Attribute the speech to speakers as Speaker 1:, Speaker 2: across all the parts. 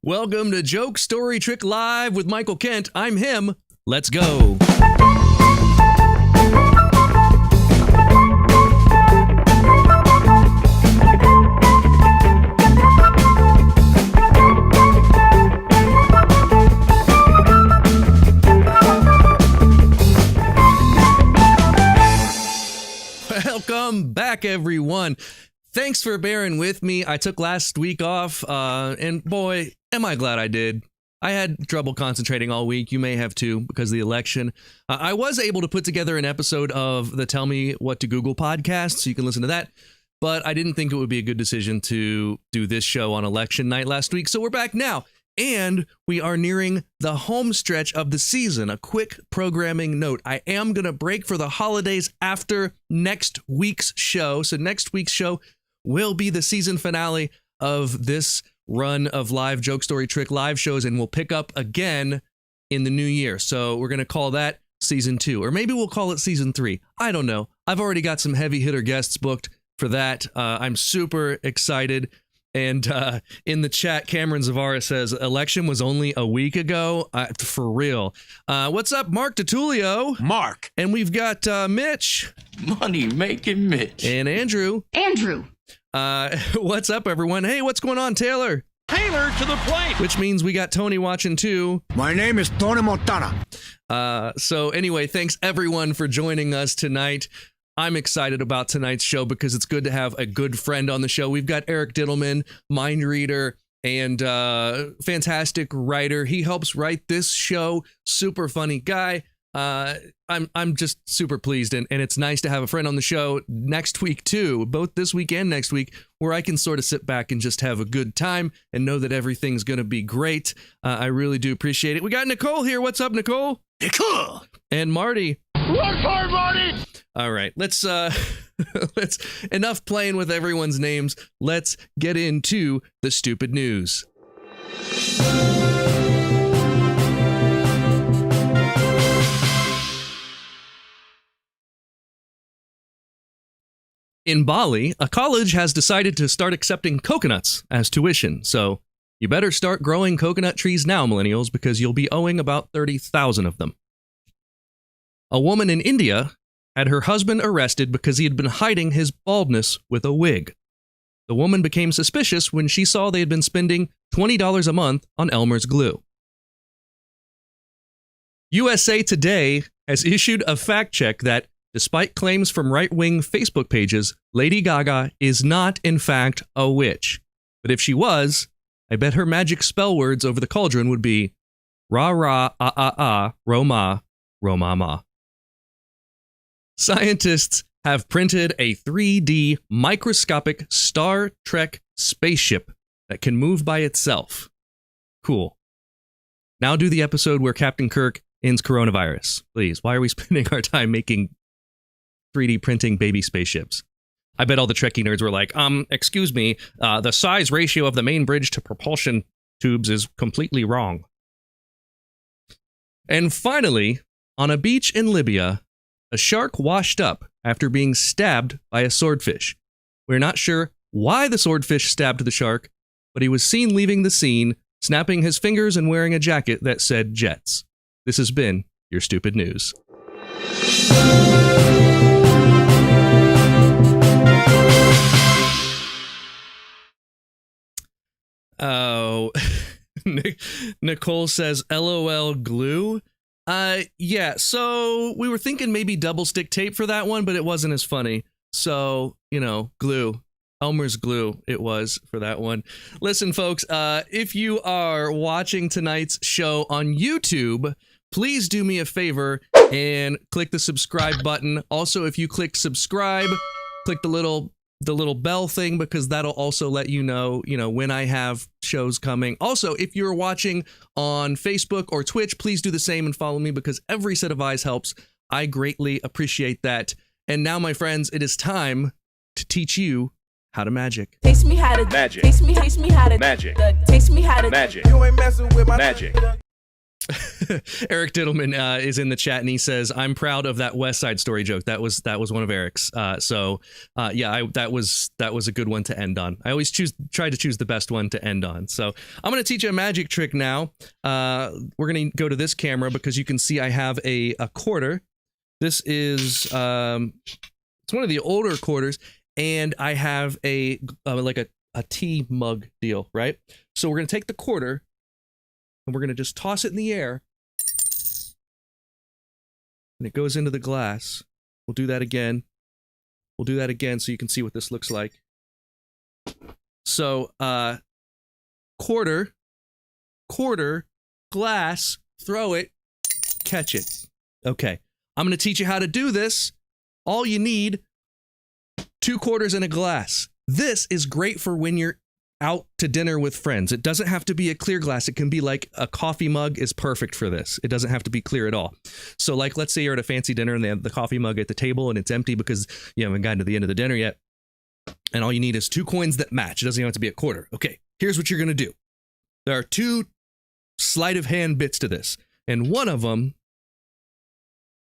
Speaker 1: Welcome to Joke, Story, Trick Live with Michael Kent. I'm him. Let's go. Welcome back, everyone. Thanks for bearing with me. I took last week off, and boy, am I glad I did. I had trouble concentrating all week. You may have too, because of the election. I was able to put together an episode of the Tell Me What to Google podcast, so you can listen to that. But I didn't think it would be a good decision to do this show on election night last week, so we're back now. And we are nearing the home stretch of the season. A quick programming note. I am going to break for the holidays after next week's show. So next week's show will be the season finale of this run of live Joke, Story, Trick live shows, and we'll pick up again in the new year. So we're going to call that season 2, or maybe we'll call it season 3. I don't know. I've already got some heavy hitter guests booked for that. I'm super excited. And in the chat, Cameron Zvara says, election was only a week ago. For real. What's up, Mark DiTullio?
Speaker 2: Mark.
Speaker 1: And we've got Mitch.
Speaker 2: Money making Mitch.
Speaker 1: And Andrew. What's up, everyone? Hey, what's going on, Taylor?
Speaker 3: Taylor to the plate.
Speaker 1: Which means we got Tony watching too.
Speaker 4: My name is Tony Montana.
Speaker 1: So anyway, thanks everyone for joining us tonight. I'm excited about tonight's show because it's good to have a good friend on the show. We've got Eric Dittelman, mind reader and fantastic writer. He helps write this show. Super funny guy. I'm just super pleased, and it's nice to have a friend on the show next week too, both this week and next week, where I can sort of sit back and just have a good time and know that everything's going to be great. I really do appreciate it. We got Nicole here. What's up, Nicole?
Speaker 2: Nicole.
Speaker 1: And Marty.
Speaker 3: Work hard, Marty.
Speaker 1: All right, let's enough playing with everyone's names. Let's get into the stupid news. In Bali, a college has decided to start accepting coconuts as tuition. So you better start growing coconut trees now, millennials, because you'll be owing about 30,000 of them. A woman in India had her husband arrested because he had been hiding his baldness with a wig. The woman became suspicious when she saw they had been spending $20 a month on Elmer's glue. USA Today has issued a fact check that, despite claims from right-wing Facebook pages, Lady Gaga is not, in fact, a witch. But if she was, I bet her magic spell words over the cauldron would be ra-ra-ah-ah-ah, ro-ma, ro-ma-ma. Scientists have printed a 3D microscopic Star Trek spaceship that can move by itself. Cool. Now do the episode where Captain Kirk ends coronavirus. Please, why are we spending our time making 3D printing baby spaceships? I bet all the Trekkie nerds were like, excuse me, the size ratio of the main bridge to propulsion tubes is completely wrong. And finally, on a beach in Libya, a shark washed up after being stabbed by a swordfish. We're not sure why the swordfish stabbed the shark, but he was seen leaving the scene, snapping his fingers and wearing a jacket that said Jets. This has been your stupid news. Oh, Nicole says, LOL glue. Yeah, so we were thinking maybe double stick tape for that one, but it wasn't as funny. So, glue. Elmer's glue it was for that one. Listen, folks, if you are watching tonight's show on YouTube, please do me a favor and click the subscribe button. Also, if you click subscribe, click the little bell thing, because that'll also let you know, when I have shows coming. Also, if you're watching on Facebook or Twitch, please do the same and follow me, because every set of eyes helps. I greatly appreciate that. And now, my friends, it is time to teach you how to magic.
Speaker 5: Taste me how to
Speaker 3: magic.
Speaker 5: Taste me how to
Speaker 3: magic.
Speaker 5: Taste me how to
Speaker 3: magic.
Speaker 5: You ain't messing with my
Speaker 3: magic.
Speaker 1: Eric Dittelman is in the chat and he says, "I'm proud of that West Side Story joke." That was one of Eric's. That was a good one to end on. I always try to choose the best one to end on. So I'm going to teach you a magic trick now. We're going to go to this camera because you can see I have a quarter. This is it's one of the older quarters, and I have a tea mug deal, right? So we're going to take the quarter and we're going to just toss it in the air and it goes into the glass. We'll do that again. We'll do that again so you can see what this looks like. So, quarter, glass, throw it, catch it. Okay, I'm going to teach you how to do this. All you need, 2 quarters in a glass. This is great for when you're out to dinner with friends. It doesn't have to be a clear glass. It can be like a coffee mug is perfect for this. It doesn't have to be clear at all. So like, let's say you're at a fancy dinner and they have the coffee mug at the table and it's empty because you haven't gotten to the end of the dinner yet. And all you need is 2 coins that match. It doesn't even have to be a quarter. Okay, here's what you're going to do. There are 2 sleight of hand bits to this. And one of them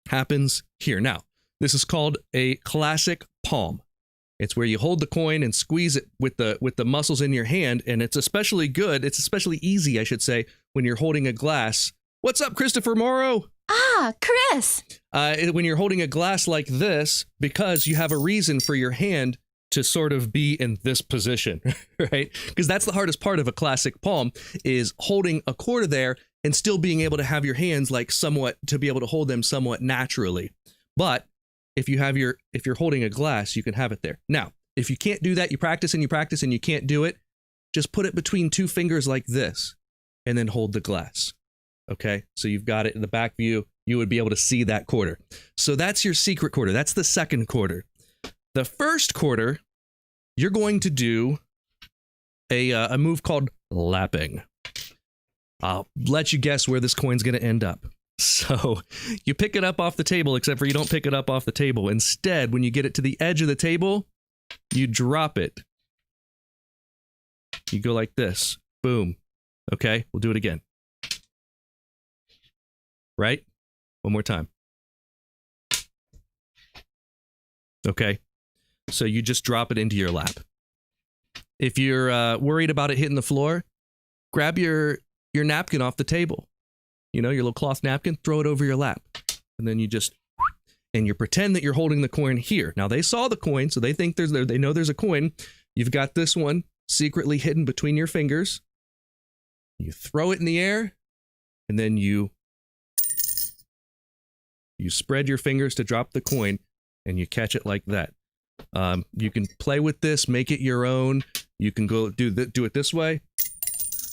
Speaker 1: happens here. Now, this is called a classic palm. It's where you hold the coin and squeeze it with the muscles in your hand, and it's especially good. It's especially easy, I should say, when you're holding a glass. What's up, Christopher Morrow?
Speaker 5: Ah, Chris.
Speaker 1: When you're holding a glass like this, because you have a reason for your hand to sort of be in this position, right? Because that's the hardest part of a classic palm, is holding a quarter there and still being able to have your hands like somewhat, to be able to hold them somewhat naturally. But if you're holding a glass, you can have it there. Now, if you can't do that, you practice and you can't do it, just put it between 2 fingers like this and then hold the glass. Okay, so you've got it in the back view. You would be able to see that quarter. So that's your secret quarter. That's the second quarter. The first quarter, you're going to do a move called lapping. I'll let you guess where this coin's going to end up. So you pick it up off the table, except for you don't pick it up off the table. Instead, when you get it to the edge of the table, you drop it. You go like this. Boom. Okay, we'll do it again. Right? One more time. Okay, so you just drop it into your lap. If you're worried about it hitting the floor, grab your napkin off the table. You know, your little cloth napkin, throw it over your lap. And then you pretend that you're holding the coin here. Now, they saw the coin, so they think they know there's a coin. You've got this one secretly hidden between your fingers. You throw it in the air, and then you spread your fingers to drop the coin, and you catch it like that. You can play with this, make it your own. You can go do it this way.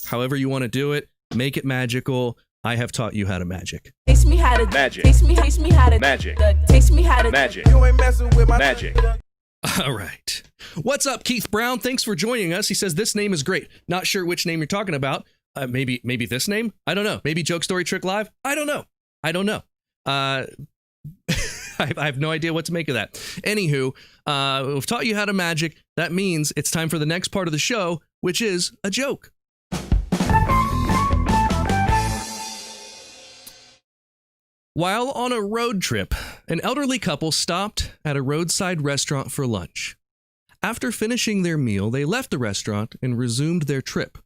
Speaker 1: However you want to do it, make it magical. I have taught you how to magic.
Speaker 5: Teach me how to
Speaker 3: Magic.
Speaker 5: Teach me how to
Speaker 3: Magic.
Speaker 5: Teach me how to
Speaker 3: Magic. You ain't messing with my magic.
Speaker 1: All right. What's up, Keith Brown? Thanks for joining us. He says, this name is great. Not sure which name you're talking about. Maybe this name? I don't know. Maybe Joke Story Trick Live? I don't know. I have no idea what to make of that. Anywho, we've taught you how to magic. That means it's time for the next part of the show, which is a joke. While on a road trip, an elderly couple stopped at a roadside restaurant for lunch. After finishing their meal, they left the restaurant and resumed their trip.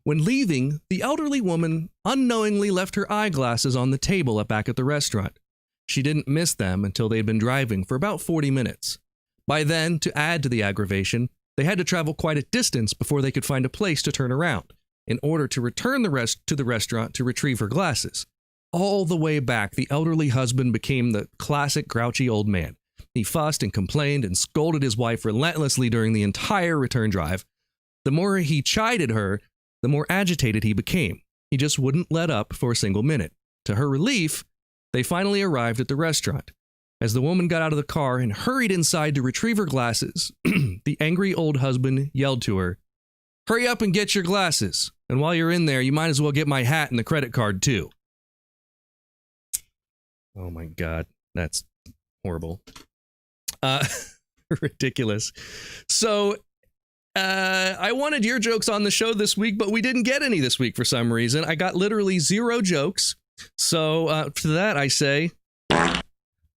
Speaker 1: When leaving, the elderly woman unknowingly left her eyeglasses on the table back at the restaurant. She didn't miss them until they'd been driving for about 40 minutes. By then, to add to the aggravation, they had to travel quite a distance before they could find a place to turn around in order to return to the restaurant to retrieve her glasses. All the way back, the elderly husband became the classic grouchy old man. He fussed and complained and scolded his wife relentlessly during the entire return drive. The more he chided her, the more agitated he became. He just wouldn't let up for a single minute. To her relief, they finally arrived at the restaurant. As the woman got out of the car and hurried inside to retrieve her glasses, the angry old husband yelled to her, "Hurry up and get your glasses. And while you're in there, you might as well get my hat and the credit card too." Oh my God, that's horrible. Ridiculous. So I wanted your jokes on the show this week, but we didn't get any this week for some reason. I got literally 0 jokes. So to that I say,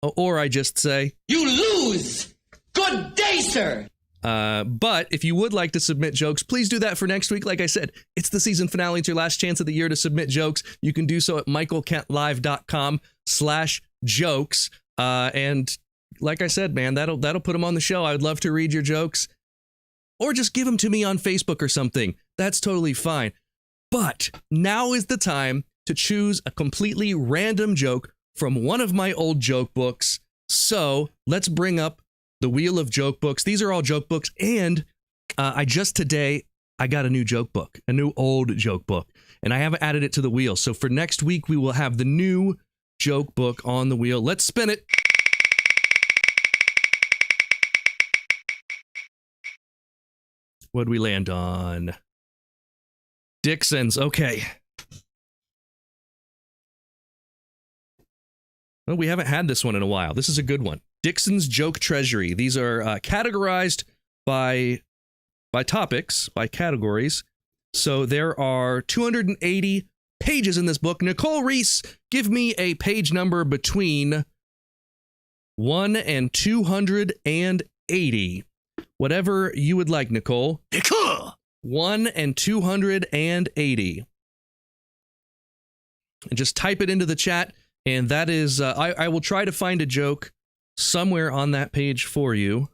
Speaker 1: or I just say,
Speaker 2: You lose! Good day, sir!
Speaker 1: but if you would like to submit jokes, please do that for next week. Like I said, it's the season finale. It's your last chance of the year to submit jokes. You can do so at michaelkentlive.com/jokes. And like I said, man, that'll put them on the show. I would love to read your jokes, or just give them to me on Facebook or something. That's totally fine. But now is the time to choose a completely random joke from one of my old joke books. So let's bring up the wheel of joke books. These are all joke books. And I got a new joke book, a new old joke book, and I haven't added it to the wheel. So for next week, we will have the new joke book on the wheel. Let's spin it. What'd we land on? Dixon's. Okay. Well, we haven't had this one in a while. This is a good one. Dixon's Joke Treasury. These are categorized by topics, by categories. So there are 280 pages in this book. Nicole Reese, give me a page number between 1 and 280. Whatever you would like, Nicole. 1 and 280. And just type it into the chat. And that is, I will try to find a joke somewhere on that page for you.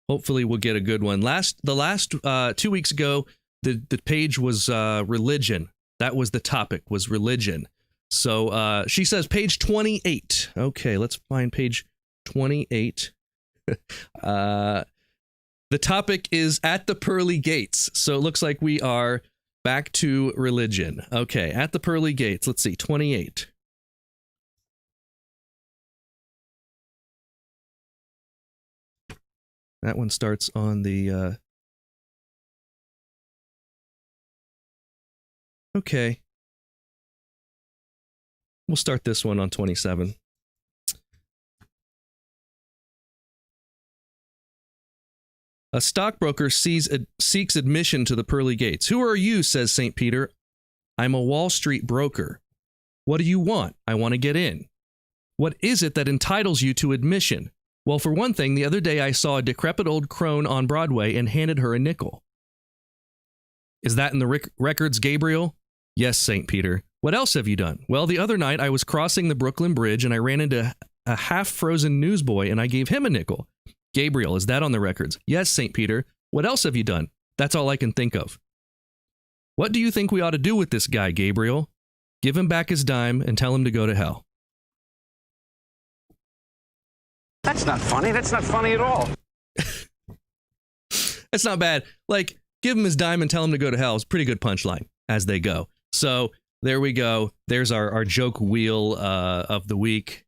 Speaker 1: Hopefully we'll get a good one. The last 2 weeks ago, the page was religion. That was the topic, was religion. So she says page 28. Okay, let's find page 28. The topic is at the pearly gates. So it looks like we are back to religion. Okay, at the pearly gates. Let's see, 28. That one starts on the... Okay. We'll start this one on 27. A stockbroker seeks admission to the pearly gates. Who are you, says St. Peter. I'm a Wall Street broker. What do you want? I want to get in. What is it that entitles you to admission? Well, for one thing, the other day I saw a decrepit old crone on Broadway and handed her a nickel. Is that in the records, Gabriel? Yes, St. Peter. What else have you done? Well, the other night I was crossing the Brooklyn Bridge and I ran into a half-frozen newsboy and I gave him a nickel. Gabriel, is that on the records? Yes, St. Peter. What else have you done? That's all I can think of. What do you think we ought to do with this guy, Gabriel? Give him back his dime and tell him to go to hell.
Speaker 4: That's not funny. That's not funny at all.
Speaker 1: That's not bad. Like, give him his dime and tell him to go to hell is a pretty good punchline as they go. So there we go. There's our joke wheel of the week.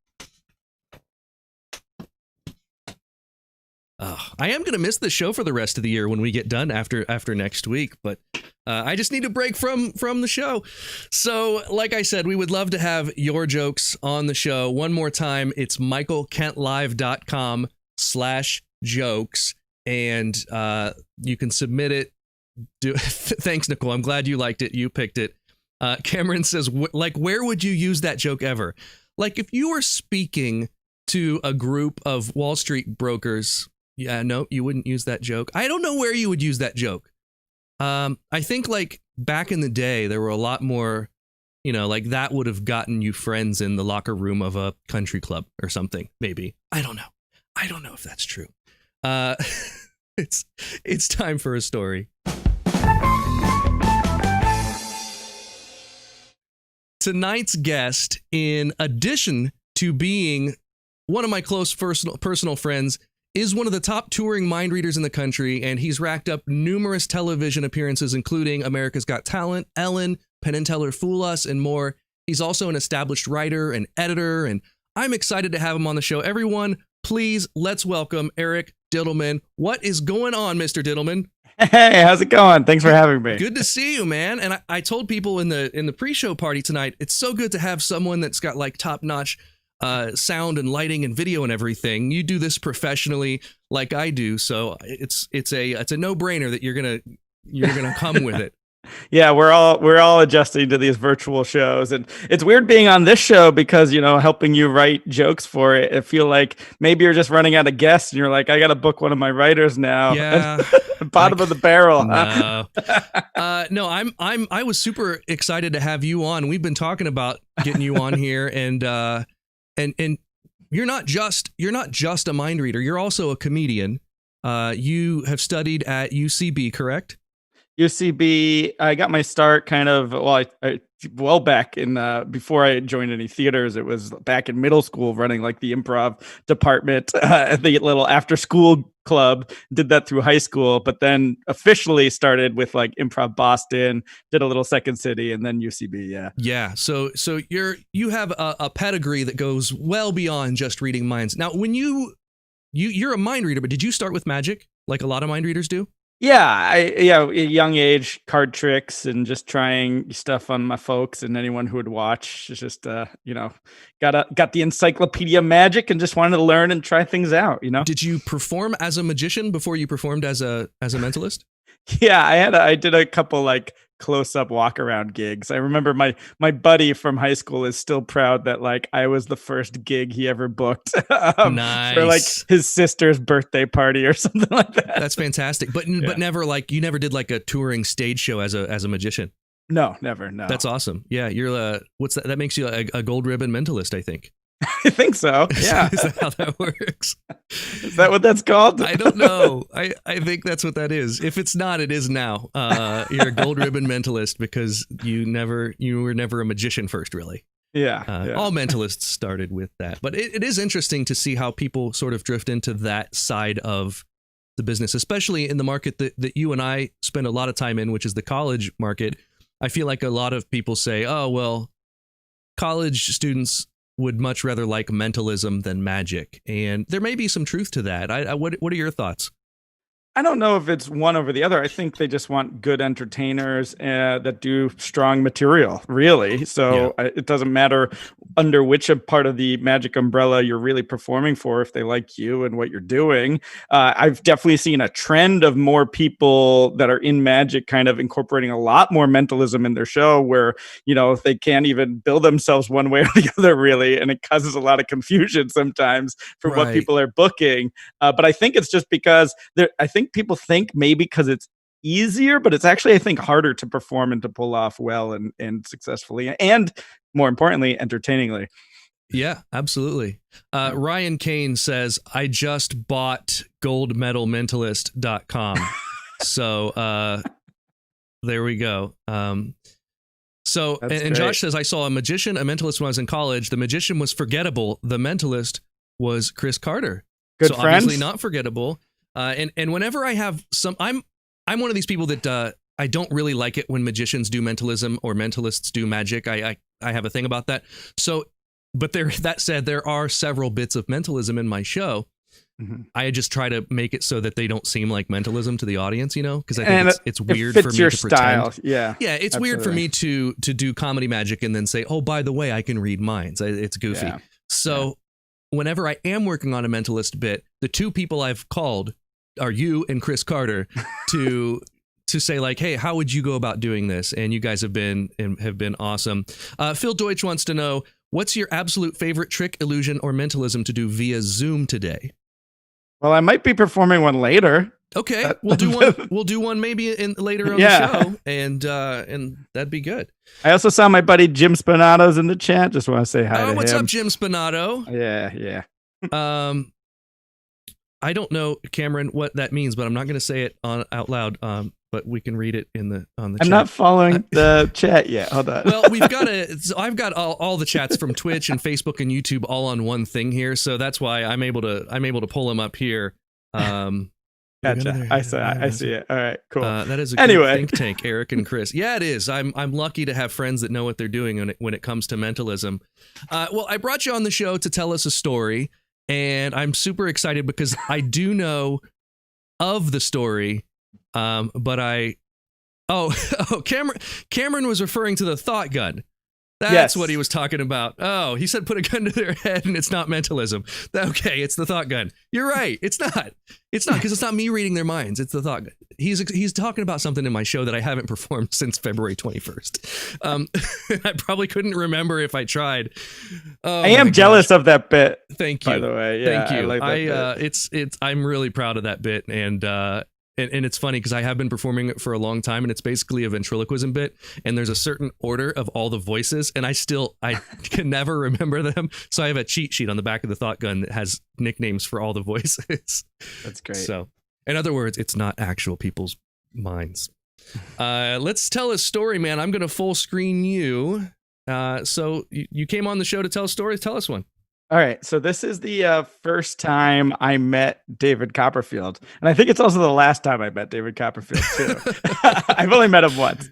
Speaker 1: I am going to miss the show for the rest of the year when we get done after next week, but I just need a break from the show. So, like I said, we would love to have your jokes on the show. One more time, it's michaelkentlive.com/jokes, and you can submit it. Thanks, Nicole. I'm glad you liked it. You picked it. Cameron says, where would you use that joke ever? Like, if you were speaking to a group of Wall Street brokers... Yeah, no, you wouldn't use that joke. I don't know where you would use that joke. I think like back in the day, there were a lot more, like that would have gotten you friends in the locker room of a country club or something, maybe. I don't know. I don't know if that's true. It's time for a story. Tonight's guest, in addition to being one of my close personal friends, is one of the top touring mind readers in the country, and he's racked up numerous television appearances, including America's Got Talent, Ellen, Penn and Teller Fool Us, and more. He's also an established writer and editor, and I'm excited to have him on the show. Everyone, please, let's welcome Eric Dittelman. What is going on, Mr. Dittelman?
Speaker 6: Hey, how's it going? Thanks for having me.
Speaker 1: Good to see you, man. And I told people in the pre-show party tonight, it's so good to have someone that's got like top-notch sound and lighting and video and everything. You do this professionally like I do, so it's a no-brainer that you're gonna come with it.
Speaker 6: Yeah, we're all adjusting to these virtual shows, and it's weird being on this show because helping you write jokes for it. I feel like maybe you're just running out of guests, and you're like, I got to book one of my writers now.
Speaker 1: Yeah,
Speaker 6: bottom of the barrel. Huh?
Speaker 1: No, I was super excited to have you on. We've been talking about getting you on here, and you're not just a mind reader. You're also a comedian. You have studied at UCB, correct?
Speaker 6: UCB. I got my start kind of well back in before I joined any theaters. It was back in middle school, running like the improv department at the little after school club. Did that through high school, but then officially started with like Improv Boston. Did a little Second City, and then UCB. Yeah. So you have a pedigree that goes well beyond just reading minds. Now, when you're a mind reader, but did you start with magic like a lot of mind readers do? Yeah, at a young age, card tricks and just trying stuff on my folks and anyone who would watch. Just got the Encyclopedia Magic and just wanted to learn and try things out.
Speaker 1: Did you perform as a magician before you performed as a mentalist?
Speaker 6: Yeah, I did a couple like close-up walk-around gigs. I remember my buddy from high school is still proud that like I was the first gig he ever booked
Speaker 1: nice.
Speaker 6: For like his sister's birthday party or something like that.
Speaker 1: That's fantastic. But never like you never did like a touring stage show as a magician.
Speaker 6: No, never. No.
Speaker 1: That's awesome. Yeah, you're what's that? That makes you a gold ribbon mentalist, I think.
Speaker 6: I think so. Yeah.
Speaker 1: Is that how that works?
Speaker 6: Is that what that's called?
Speaker 1: I don't know. I think that's what that is. If it's not, it is now. You're a gold ribbon mentalist because you were never a magician first, really.
Speaker 6: Yeah.
Speaker 1: All mentalists started with that. But it is interesting to see how people sort of drift into that side of the business, especially in the market that you and I spend a lot of time in, which is the college market. I feel like a lot of people say, oh, well, college students would much rather like mentalism than magic. And there may be some truth to that. What are your thoughts?
Speaker 6: I don't know if it's one over the other. I think they just want good entertainers that do strong material, really. So it doesn't matter under which part of the magic umbrella you're really performing for, if they like you and what you're doing. I've definitely seen a trend of more people that are in magic kind of incorporating a lot more mentalism in their show where, they can't even bill themselves one way or the other, really. And it causes a lot of confusion sometimes for what people are booking. But I think it's just because I think people think maybe because it's easier, but it's actually, I think, harder to perform and to pull off well and successfully, and more importantly, entertainingly.
Speaker 1: Yeah, absolutely. Ryan Kane says, I just bought goldmedalmentalist.com. So there we go. And Josh says, I saw a magician, a mentalist when I was in college. The magician was forgettable. The mentalist was Chris Carter.
Speaker 6: Good
Speaker 1: so
Speaker 6: friends.
Speaker 1: Obviously not forgettable. And whenever I have I'm one of these people that I don't really like it when magicians do mentalism or mentalists do magic. I have a thing about that. So, but that said, there are several bits of mentalism in my show. Mm-hmm. I just try to make it so that they don't seem like mentalism to the audience, because I think it's weird for me to pretend.
Speaker 6: Yeah,
Speaker 1: it's absolutely weird for me to do comedy magic and then say, oh, by the way, I can read minds. It's goofy. Yeah. So whenever I am working on a mentalist bit, the two people I've called are you and Chris Carter to say like, hey, how would you go about doing this? And you guys have been awesome. Phil Deutsch wants to know, what's your absolute favorite trick, illusion, or mentalism to do via Zoom today?
Speaker 6: Well, I might be performing one later.
Speaker 1: Okay, we'll do one. We'll do one maybe later on the show, and that'd be good.
Speaker 6: I also saw my buddy Jim Spinato's in the chat. Just want to say hi to him.
Speaker 1: What's up, Jim Spinato?
Speaker 6: Yeah.
Speaker 1: I don't know, Cameron, what that means, but I'm not going to say it out loud. But we can read it on the chat.
Speaker 6: I'm not following the chat yet. Hold on.
Speaker 1: Well, I've got all the chats from Twitch and Facebook and YouTube all on one thing here, so that's why I'm able to pull them up here.
Speaker 6: Gotcha. I see it. All right, cool.
Speaker 1: That is a good think tank, Eric and Chris. Yeah, it is. I'm lucky to have friends that know what they're doing when it comes to mentalism. Well, I brought you on the show to tell us a story, and I'm super excited because I do know of the story, but Cameron was referring to the thought gun. That's
Speaker 6: Yes.
Speaker 1: what he was talking about. Oh, he said put a gun to their head and it's not mentalism. Okay, it's the thought gun. You're right. It's not. It's not, because it's not me reading their minds. It's the thought gun. He's talking about something in my show that I haven't performed since February 21st. I probably couldn't remember if I tried. Oh,
Speaker 6: I am jealous of that bit.
Speaker 1: Thank you.
Speaker 6: By the way, yeah,
Speaker 1: thank you.
Speaker 6: I like that bit.
Speaker 1: It's I'm really proud of that bit, and it's funny because I have been performing it for a long time, and it's basically a ventriloquism bit, and there's a certain order of all the voices, and I can never remember them, so I have a cheat sheet on the back of the thought gun that has nicknames for all the voices.
Speaker 6: That's great.
Speaker 1: So, in other words, it's not actual people's minds. Let's tell a story, man. I'm gonna full screen you. So you came on the show to tell a story. Tell us one.
Speaker 6: All right, so this is the first time I met David Copperfield, and I think it's also the last time I met David Copperfield too. I've only met him once,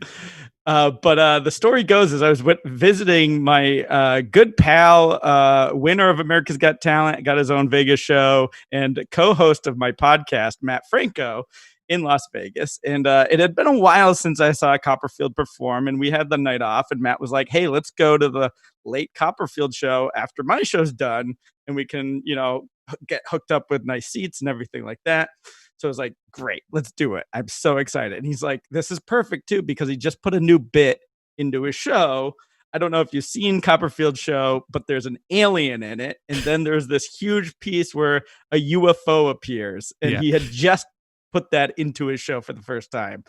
Speaker 6: but the story goes is I was visiting my good pal, winner of America's Got Talent, got his own Vegas show, and co-host of my podcast, Matt Franco, in Las Vegas. And it had been a while since I saw Copperfield perform, and we had the night off, and Matt was like, hey, let's go to the late Copperfield show after my show's done, and we can, get hooked up with nice seats and everything like that. So I was like, great, let's do it. I'm so excited. And he's like, this is perfect too, because he just put a new bit into his show. I don't know if you've seen Copperfield show, but there's an alien in it. And then there's this huge piece where a UFO appears, and he had just put that into his show for the first time,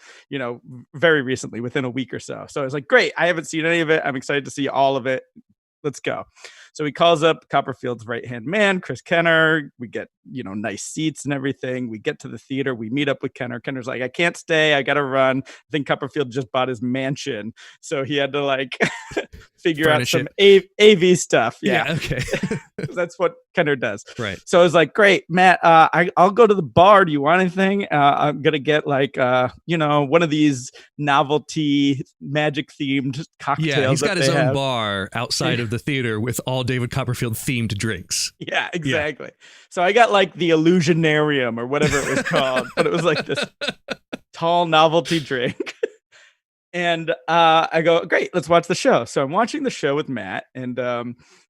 Speaker 6: very recently, within a week or so. So I was like, great, I haven't seen any of it. I'm excited to see all of it. Let's go. So he calls up Copperfield's right-hand man, Chris Kenner. We get, nice seats and everything. We get to the theater. We meet up with Kenner. Kenner's like, I can't stay. I got to run. I think Copperfield just bought his mansion. So he had to figure
Speaker 1: Furnish
Speaker 6: out some AV stuff.
Speaker 1: Yeah. Okay.
Speaker 6: That's what Kenner does.
Speaker 1: Right.
Speaker 6: So I was like, great, Matt, I'll go to the bar. Do you want anything? I'm going to get one of these novelty magic themed cocktails.
Speaker 1: Yeah, he's got his own
Speaker 6: have.
Speaker 1: Bar outside of the theater with all David Copperfield themed drinks.
Speaker 6: Yeah, exactly. Yeah. So I got the Illusionarium or whatever it was called, but it was this tall novelty drink. And I go, great, let's watch the show. So I'm watching the show with Matt, and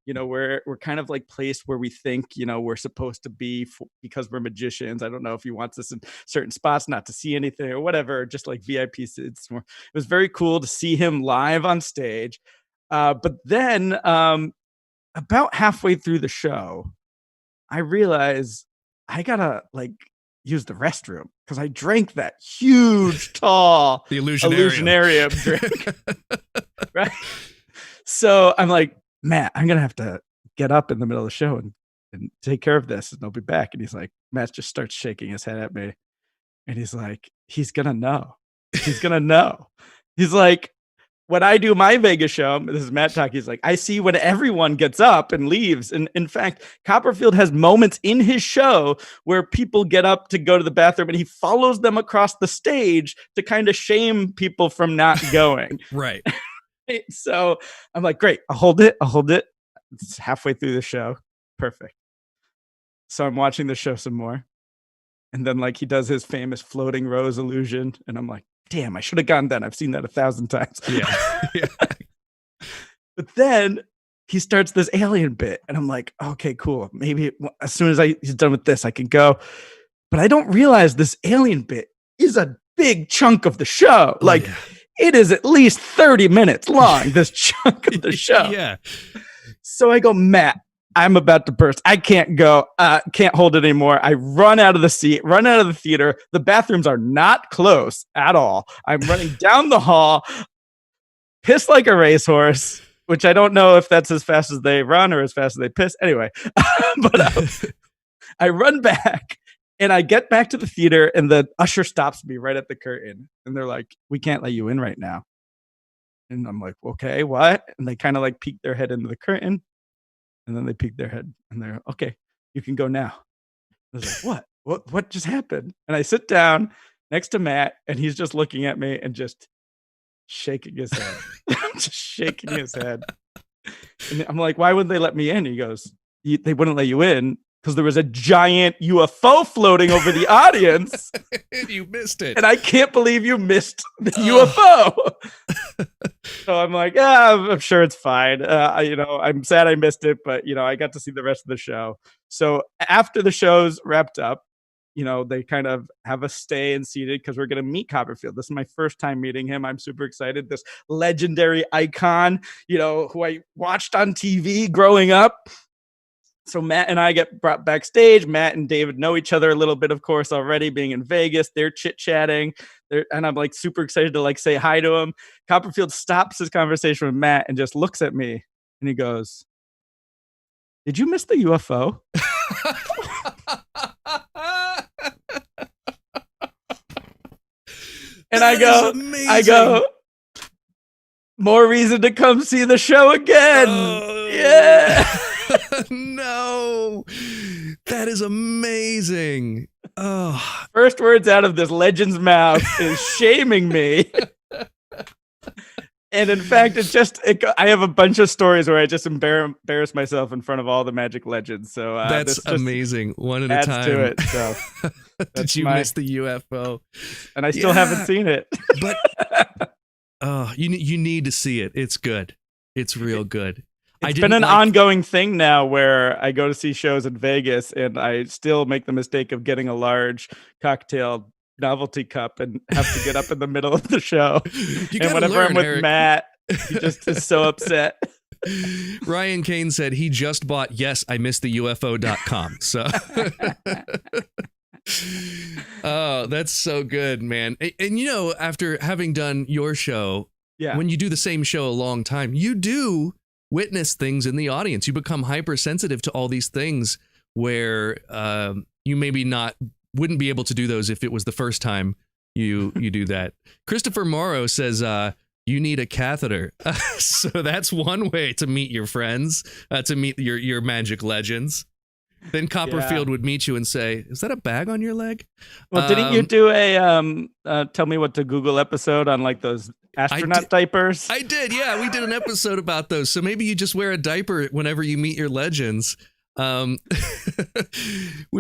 Speaker 6: we're kind of placed where we think we're supposed to be because we're magicians. I don't know if he wants us in certain spots not to see anything or whatever, just VIP seats. It was very cool to see him live on stage. But then about halfway through the show, I realize I gotta use the restroom because I drank that huge, tall
Speaker 1: the Illusionarium
Speaker 6: drink. Right. So I'm like, Matt, I'm gonna have to get up in the middle of the show and take care of this, and I'll be back. And he's like, Matt just starts shaking his head at me, and he's like, he's gonna know. He's gonna know. He's like, when I do my Vegas show, this is Matt talking, he's like, I see when everyone gets up and leaves. And in fact, Copperfield has moments in his show where people get up to go to the bathroom, and he follows them across the stage to kind of shame people from not going.
Speaker 1: Right.
Speaker 6: So I'm like, great, I'll hold it. It's halfway through the show. Perfect. So I'm watching the show some more. And then he does his famous floating rose illusion. And I'm like, damn, I should have gone then. I've seen that 1,000 times.
Speaker 1: Yeah.
Speaker 6: But then he starts this alien bit, and I'm like, okay, cool. Maybe as soon as he's done with this, I can go. But I don't realize this alien bit is a big chunk of the show. It is at least 30 minutes long, this chunk of the show.
Speaker 1: Yeah.
Speaker 6: So I go, Matt, I'm about to burst. I can't go. Can't hold it anymore. I run out of the seat, run out of the theater. The bathrooms are not close at all. I'm running down the hall, piss like a racehorse, which I don't know if that's as fast as they run or as fast as they piss. Anyway, but I run back, and I get back to the theater, and the usher stops me right at the curtain. And they're like, we can't let you in right now. And I'm like, okay, what? And they kind of peek their head into the curtain. And then they peek their head, and they're okay, you can go now. I was like, what just happened? And I sit down next to Matt, and he's just looking at me and just shaking his head. Just shaking his head. And I'm like, why wouldn't they let me in? He goes, they wouldn't let you in because there was a giant UFO floating over the audience.
Speaker 1: You missed it.
Speaker 6: And I can't believe you missed the UFO. So I'm like, yeah, I'm sure it's fine. I'm sad I missed it, but I got to see the rest of the show. So after the show's wrapped up, they kind of have us stay and seated because we're going to meet Copperfield. This is my first time meeting him. I'm super excited. This legendary icon, who I watched on TV growing up. So Matt and I get brought backstage. Matt and David know each other a little bit, of course, already being in Vegas. They're chit-chatting. And I'm like super excited to say hi to him. Copperfield stops his conversation with Matt and just looks at me and he goes, "Did you miss the UFO?" And I go, "More reason to come see the show again." Oh. Yeah.
Speaker 1: No, that is amazing. Oh,
Speaker 6: first words out of this legend's mouth is shaming me. And in fact, I have a bunch of stories where I just embarrass myself in front of all the magic legends. So
Speaker 1: that's amazing. One at a time.
Speaker 6: To it. So
Speaker 1: did you miss the UFO?
Speaker 6: And I still haven't seen it.
Speaker 1: But you need to see it. It's good. It's real good.
Speaker 6: It's been an ongoing thing now where I go to see shows in Vegas and I still make the mistake of getting a large cocktail novelty cup and have to get up in the middle of the show. And whenever I'm with Eric. Matt, he just is so upset.
Speaker 1: Ryan Kane said he just bought YesIMissedTheUFO.com. So oh, that's so good, man. And after having done your show, when you do the same show a long time, you do witness things in the audience. You become hypersensitive to all these things where you maybe wouldn't be able to do those if it was the first time you do that. Christopher Morrow says you need a catheter. So that's one way to meet your friends, to meet your magic legends. Then Copperfield would meet you and say, "Is that a bag on your leg?"
Speaker 6: Well, didn't you do a tell me what to Google episode on those astronaut diapers?
Speaker 1: I did, yeah. We did an episode about those. So maybe you just wear a diaper whenever you meet your legends. We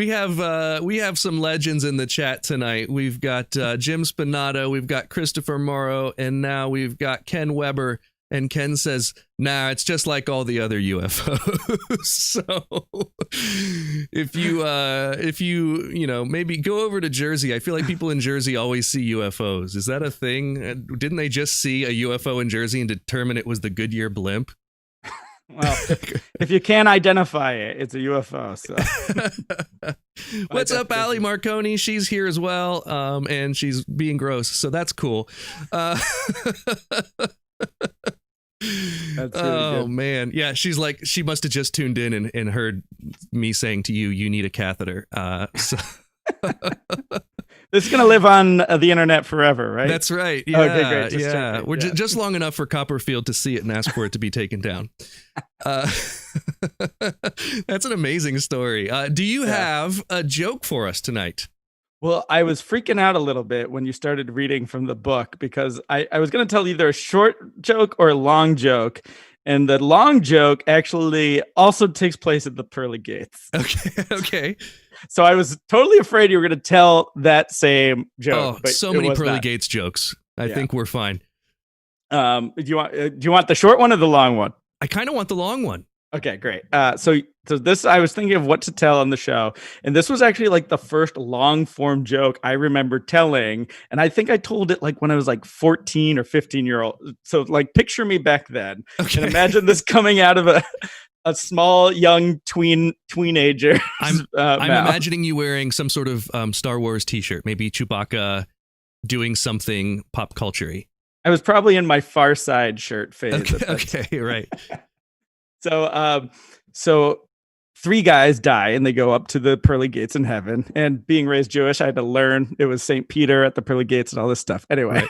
Speaker 1: have some legends in the chat tonight. We've got Jim Spinato, we've got Christopher Morrow, and now we've got Ken Weber. And Ken says, "Nah, it's just like all the other UFOs." So if you maybe go over to Jersey, I feel like people in Jersey always see UFOs. Is that a thing? Didn't they just see a UFO in Jersey and determine it was the Goodyear blimp?
Speaker 6: Well, if you can't identify it, it's a UFO. So.
Speaker 1: What's up, Allie Marconi? She's here as well, and she's being gross, so that's cool.
Speaker 6: That's really good.
Speaker 1: Man, yeah, she's like, she must have just tuned in and heard me saying to you need a catheter. So
Speaker 6: this is gonna live on the internet forever, right?
Speaker 1: That's right. Yeah,
Speaker 6: okay, great.
Speaker 1: Yeah, we're just long enough for Copperfield to see it and ask for it to be taken down. That's an amazing story. Do you have a joke for us tonight?
Speaker 6: Well, I was freaking out a little bit when you started reading from the book because I was going to tell either a short joke or a long joke. And the long joke actually also takes place at the pearly gates.
Speaker 1: Okay.
Speaker 6: So I was totally afraid you were going to tell that same joke.
Speaker 1: Oh, but so many pearly gates jokes. I think we're fine.
Speaker 6: Do you want the short one or the long one?
Speaker 1: I kind of want the long one.
Speaker 6: Okay, great. So this, I was thinking of what to tell on the show, and this was actually like the first long form joke I remember telling, and I think I told it when I was 14 or 15-year-old. So picture me back then, and imagine this coming out of a small young teenager.
Speaker 1: I'm imagining you wearing some sort of Star Wars T-shirt, maybe Chewbacca doing something pop culture-y.
Speaker 6: I was probably in my Far Side shirt phase.
Speaker 1: Okay, right.
Speaker 6: So 3 guys die and they go up to the pearly gates in heaven. And being raised Jewish, I had to learn it was St. Peter at the pearly gates and all this stuff. Anyway,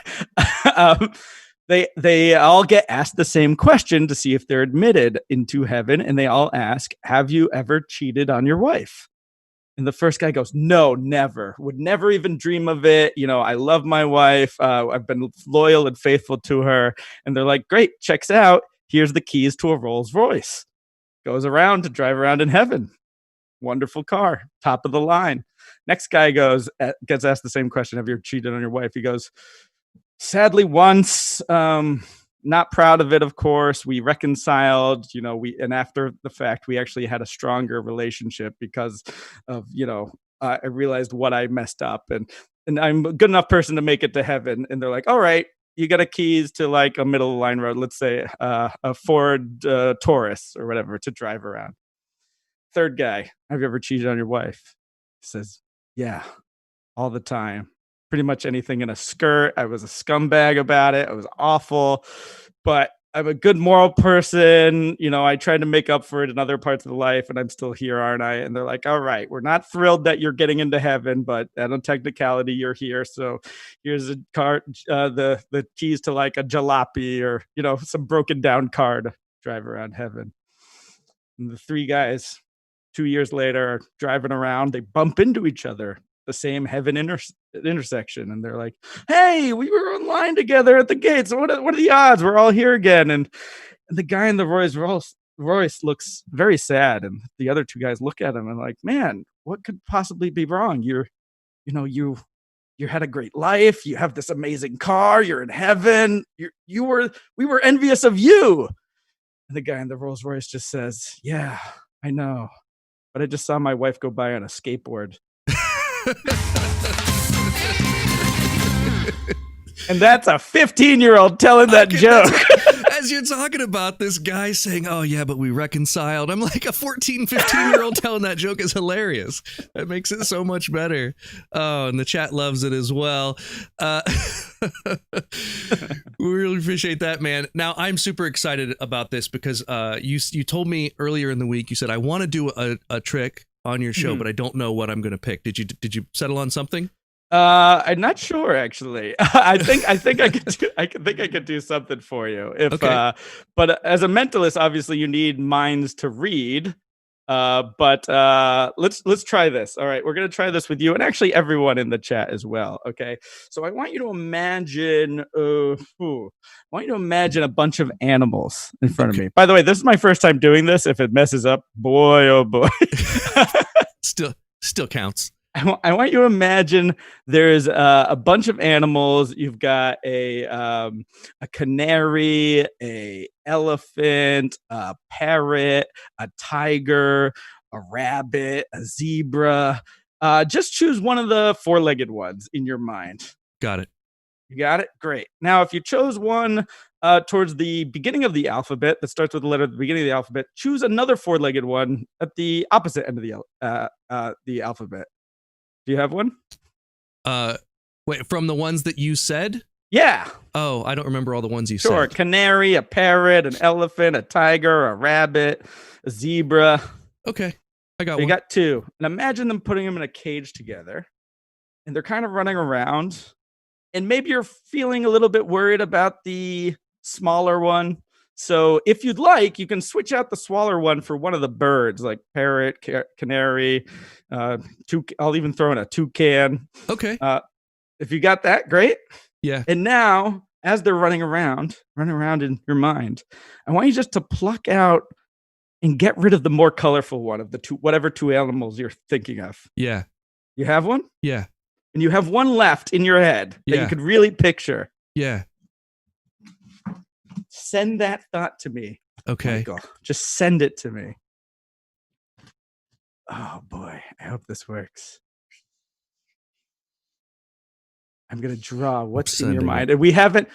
Speaker 6: they all get asked the same question to see if they're admitted into heaven. And they all ask, "Have you ever cheated on your wife?" And the first guy goes, "No, never. Would never even dream of it. I love my wife. I've been loyal and faithful to her." And they're like, "Great, checks out. Here's the keys to a Rolls Royce." Goes around to drive around in heaven. Wonderful car, top of the line. Next guy gets asked the same question. "Have you ever cheated on your wife?" He goes, "Sadly once, not proud of it, of course. We reconciled, and after the fact, we actually had a stronger relationship because of, I realized what I messed up, and I'm a good enough person to make it to heaven. And they're like, all right, you got a keys to like a middle of the line road, let's say a Ford Taurus or whatever to drive around. Third guy, have you ever cheated on your wife? He says, yeah, all the time. Pretty much anything in a skirt. I was a scumbag about it. I was awful, but I'm a good moral person. I tried to make up for it in other parts of the life, and I'm still here, aren't I? And they're like, all right, we're not thrilled that you're getting into heaven, but on a technicality, you're here. So here's a car, the keys to like a jalopy or, some broken down car to drive around heaven. And the three guys, 2 years later, are driving around. They bump into each other, the same heaven intersection, and they're like, hey, we were in line together at the gates. What are the odds we're all here again? And the guy in the Rolls Royce looks very sad, and the other two guys look at him and like, man, what could possibly be wrong? You had a great life, you have this amazing car, you're in heaven, we were envious of you. And the guy in the Rolls Royce just says, yeah, I know, but I just saw my wife go by on a skateboard. And that's a 15-year-old telling that joke.
Speaker 1: As you're talking about this guy saying, oh yeah, but we reconciled, I'm like, a 14, 15-year-old telling that joke is hilarious. That makes it so much better. Oh, and the chat loves it as well. We really appreciate that, man. Now, I'm super excited about this because you told me earlier in the week, you said, I want to do a trick on your show, but I don't know what I'm going to pick. Did you settle on something?
Speaker 6: I'm not sure, actually. I think I could do something for you. Okay. But as a mentalist, obviously you need minds to read. But let's try this. All right, we're gonna try this with you and actually everyone in the chat as well. Okay. So I want you to imagine a bunch of animals in front of me. By the way, this is my first time doing this. If it messes up, boy, oh boy.
Speaker 1: Still counts.
Speaker 6: I want you to imagine there's a bunch of animals. You've got a canary, a elephant, a parrot, a tiger, a rabbit, a zebra. Just choose one of the four-legged ones in your mind.
Speaker 1: Got it.
Speaker 6: You got it? Great. Now, if you chose one towards the beginning of the alphabet that starts with a letter at the beginning of the alphabet, choose another four-legged one at the opposite end of the alphabet. Do you have one?
Speaker 1: Wait, from the ones that you said?
Speaker 6: Yeah.
Speaker 1: Oh, I don't remember all the ones you said.
Speaker 6: Sure. Canary, a parrot, an elephant, a tiger, a rabbit, a zebra.
Speaker 1: Okay. I got
Speaker 6: one. You got two. And imagine them putting them in a cage together. And they're kind of running around. And maybe you're feeling a little bit worried about the smaller one. So if you'd like, you can switch out the smaller one for one of the birds, like parrot, canary, I'll even throw in a toucan.
Speaker 1: Okay.
Speaker 6: If you got that, great.
Speaker 1: Yeah.
Speaker 6: And now, as they're running around in your mind, I want you just to pluck out and get rid of the more colorful one of the whatever two animals you're thinking of.
Speaker 1: Yeah.
Speaker 6: You have one?
Speaker 1: Yeah.
Speaker 6: And you have one left in your head that you could really picture.
Speaker 1: Yeah.
Speaker 6: Send that thought to me.
Speaker 1: Okay.
Speaker 6: Michael. Just send it to me. Oh boy, I hope this works. I'm gonna draw what's in your mind. And we haven't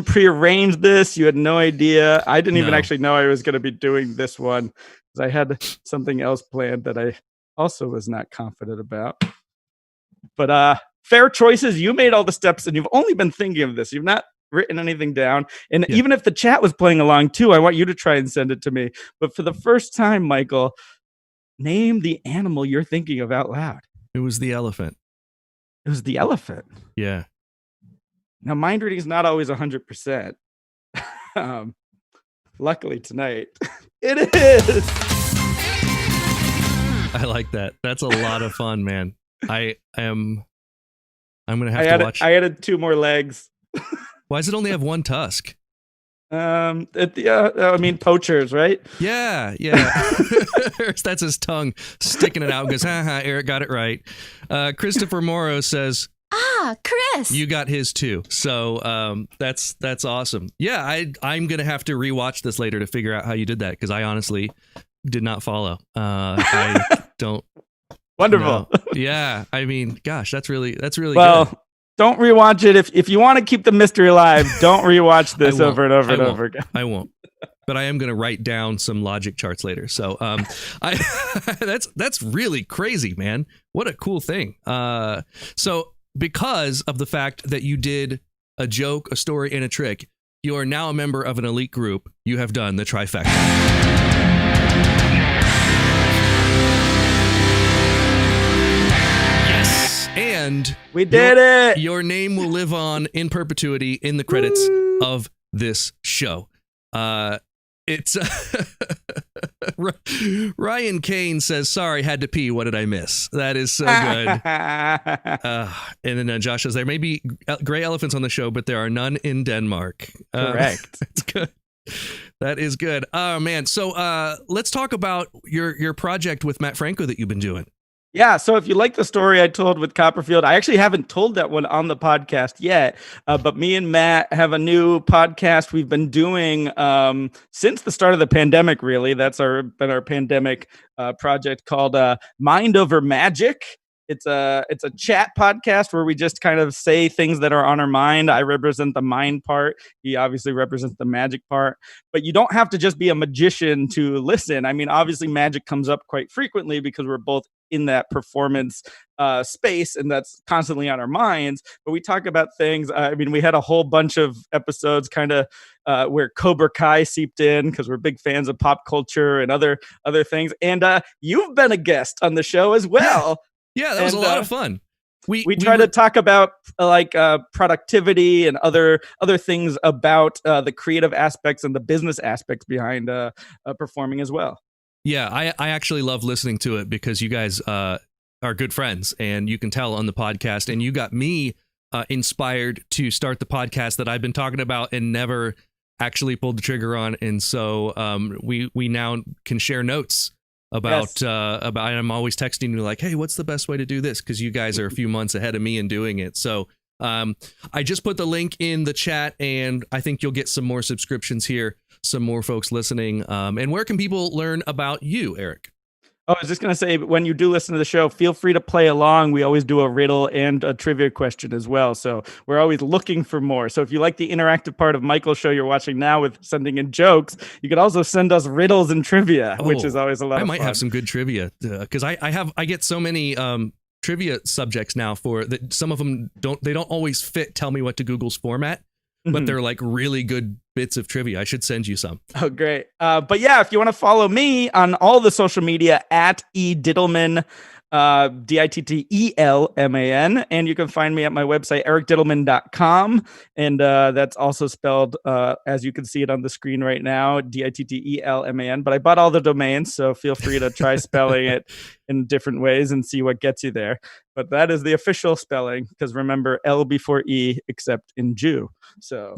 Speaker 6: prearranged this. You had no idea. I didn't even actually know I was gonna be doing this one because I had something else planned that I also was not confident about. But fair choices. You made all the steps and you've only been thinking of this. You've not written anything down. And even if the chat was playing along too, I want you to try and send it to me. But for the first time, Michael, name the animal you're thinking of out loud.
Speaker 1: It was the elephant.
Speaker 6: It was the elephant.
Speaker 1: Yeah.
Speaker 6: Now, mind reading is not always 100%. Luckily tonight, it is.
Speaker 1: I like that. That's a lot of fun, man. I'm gonna have to watch.
Speaker 6: I added two more legs.
Speaker 1: Why does it only have one tusk?
Speaker 6: I mean, poachers, right?
Speaker 1: Yeah. That's his tongue sticking it out and goes, haha, Eric got it right. Christopher Morrow says,
Speaker 5: Chris.
Speaker 1: You got his too. So that's awesome. Yeah, I'm gonna have to rewatch this later to figure out how you did that, because I honestly did not follow. I don't.
Speaker 6: Wonderful.
Speaker 1: know. Yeah, I mean, gosh, that's really
Speaker 6: well,
Speaker 1: good.
Speaker 6: Don't rewatch it if you want to keep the mystery alive. Don't rewatch this over and over and over again.
Speaker 1: I won't. But I am going to write down some logic charts later. So that's really crazy, man. What a cool thing. So because of the fact that you did a joke, a story, and a trick, you are now a member of an elite group. You have done the trifecta. Yes. And
Speaker 6: we did it.
Speaker 1: Your name will live on in perpetuity in the credits of this show. It's Ryan Kane says, sorry, had to pee. What did I miss? That is so good. And then Josh says, there may be gray elephants on the show, but there are none in Denmark.
Speaker 6: Correct.
Speaker 1: That's good. That is good. Oh, man. So let's talk about your project with Matt Franco that you've been doing.
Speaker 6: Yeah, so if you like the story I told with Copperfield, I actually haven't told that one on the podcast yet, but me and Matt have a new podcast we've been doing since the start of the pandemic, really. That's been our pandemic project called Mind Over Magic. It's a chat podcast where we just kind of say things that are on our mind. I represent the mind part. He obviously represents the magic part. But you don't have to just be a magician to listen. I mean, obviously magic comes up quite frequently because we're both in that performance space, and that's constantly on our minds. But we talk about things. I mean, we had a whole bunch of episodes kind of where Cobra Kai seeped in because we're big fans of pop culture and other things. And you've been a guest on the show as well.
Speaker 1: Yeah, that was a lot of fun. We
Speaker 6: try to talk about productivity and other things about the creative aspects and the business aspects behind performing as well.
Speaker 1: Yeah, I actually love listening to it because you guys are good friends, and you can tell on the podcast, and you got me inspired to start the podcast that I've been talking about and never actually pulled the trigger on. And so we now can share notes about I'm always texting you like, hey, what's the best way to do this? Because you guys are a few months ahead of me in doing it. So I just put the link in the chat, and I think you'll get some more subscriptions here, some more folks listening. And where can people learn about you, Eric?
Speaker 6: Oh, I was just going to say, when you do listen to the show, feel free to play along. We always do a riddle and a trivia question as well. So we're always looking for more. So if you like the interactive part of Michael's show you're watching now with sending in jokes, you can also send us riddles and trivia, which is always a lot of fun.
Speaker 1: I might have some good trivia because I get so many trivia subjects now for that. Some of them don't always fit Tell Me What to Google's format, but they're like really good bits of trivia. I should send you some.
Speaker 6: Oh, great. But yeah, if you want to follow me on all the social media at Dittelman, Dittelman, and you can find me at my website, ericdittelman.com. And that's also spelled, as you can see it on the screen right now, Dittelman. But I bought all the domains, so feel free to try spelling it in different ways and see what gets you there. But that is the official spelling, because remember, L before E, except in Jew. So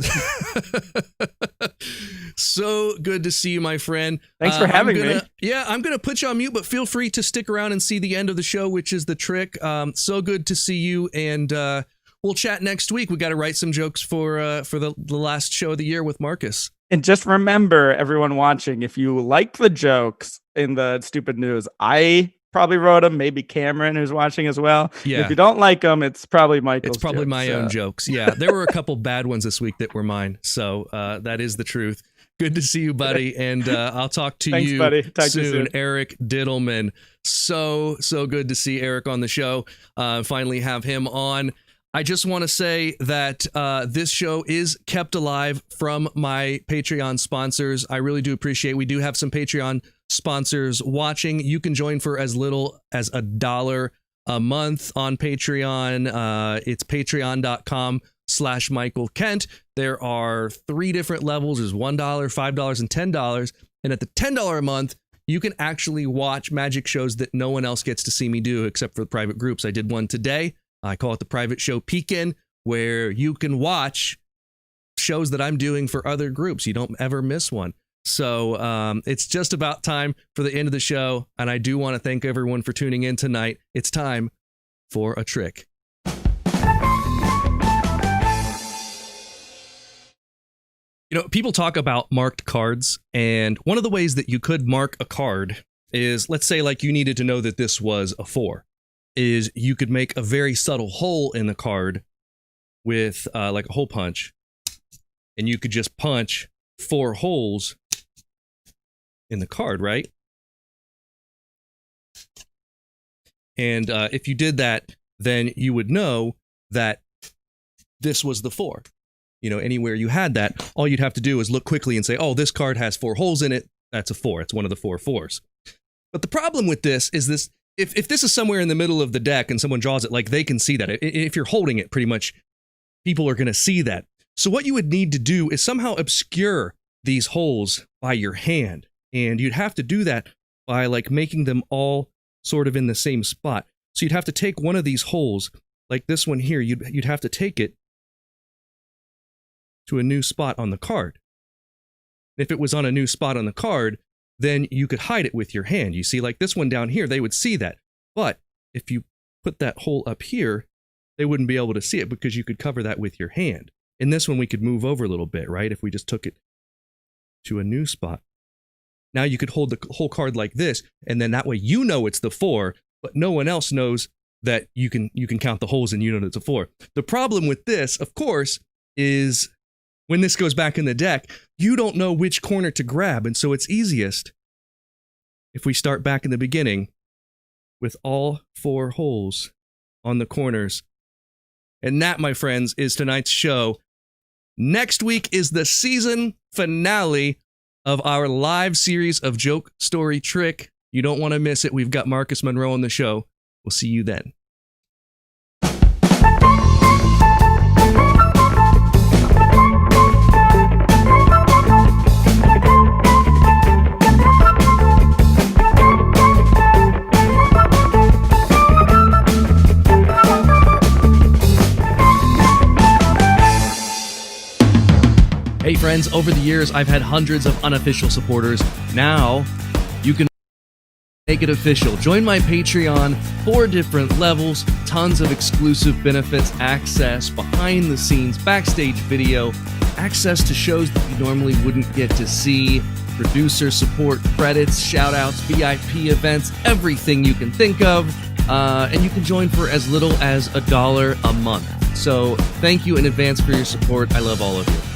Speaker 1: so good to see you, my friend.
Speaker 6: Thanks for having me.
Speaker 1: Yeah, I'm going to put you on mute, but feel free to stick around and see the end of the show, which is the trick. So good to see you, and we'll chat next week. We got to write some jokes for the last show of the year with Marcus.
Speaker 6: And just remember, everyone watching, if you like the jokes in the stupid news, I probably wrote them. Maybe Cameron, who's watching as well.
Speaker 1: Yeah.
Speaker 6: If you don't like them, it's probably Michael's.
Speaker 1: It's probably
Speaker 6: jokes,
Speaker 1: my own jokes. Yeah, there were a couple bad ones this week that were mine. So that is the truth. Good to see you, buddy. And I'll talk to you
Speaker 6: buddy. Talk
Speaker 1: soon.
Speaker 6: To you soon.
Speaker 1: Eric Dittelman. So good to see Eric on the show. Finally have him on. I just want to say that this show is kept alive from my Patreon sponsors. I really do appreciate it. We do have some Patreon sponsors watching. You can join for as little as $1 a month on Patreon. It's patreon.com/Michael Kent. There are 3 different levels. There's $1, $5, and $10. And at the $10 a month, you can actually watch magic shows that no one else gets to see me do except for the private groups. I did one today. I call it the Private Show Peek-In, where you can watch shows that I'm doing for other groups. You don't ever miss one. So it's just about time for the end of the show. And I do want to thank everyone for tuning in tonight. It's time for a trick. You know, people talk about marked cards, and one of the ways that you could mark a card is, let's say like you needed to know that this was a 4, is you could make a very subtle hole in the card with like a hole punch, and you could just punch 4 holes in the card, right? And if you did that, then you would know that this was the 4. You know, anywhere you had that, all you'd have to do is look quickly and say, oh, this card has 4 holes in it. That's a 4. It's one of the 4 4s. But the problem with this is this, if this is somewhere in the middle of the deck and someone draws it, like they can see that. If you're holding it, pretty much people are going to see that. So what you would need to do is somehow obscure these holes by your hand. And you'd have to do that by like making them all sort of in the same spot. So you'd have to take one of these holes, like this one here, you'd have to take it to a new spot on the card. If it was on a new spot on the card, then you could hide it with your hand. You see, like this one down here, they would see that. But if you put that hole up here, they wouldn't be able to see it because you could cover that with your hand. In this one, we could move over a little bit, right? If we just took it to a new spot. Now you could hold the whole card like this, and then that way you know it's the 4, but no one else knows that you can count the holes and you know that it's a 4. The problem with this, of course, is when this goes back in the deck, you don't know which corner to grab, and so it's easiest if we start back in the beginning with all 4 holes on the corners. And that, my friends, is tonight's show. Next week is the season finale of our live series of Joke, Story, Trick. You don't want to miss it. We've got Marcus Monroe on the show. We'll see you then. Hey friends, over the years, I've had hundreds of unofficial supporters. Now, you can make it official. Join my Patreon, 4 different levels, tons of exclusive benefits, access, behind the scenes, backstage video, access to shows that you normally wouldn't get to see, producer support, credits, shout-outs, VIP events, everything you can think of. And you can join for as little as $1 a month. So thank you in advance for your support. I love all of you.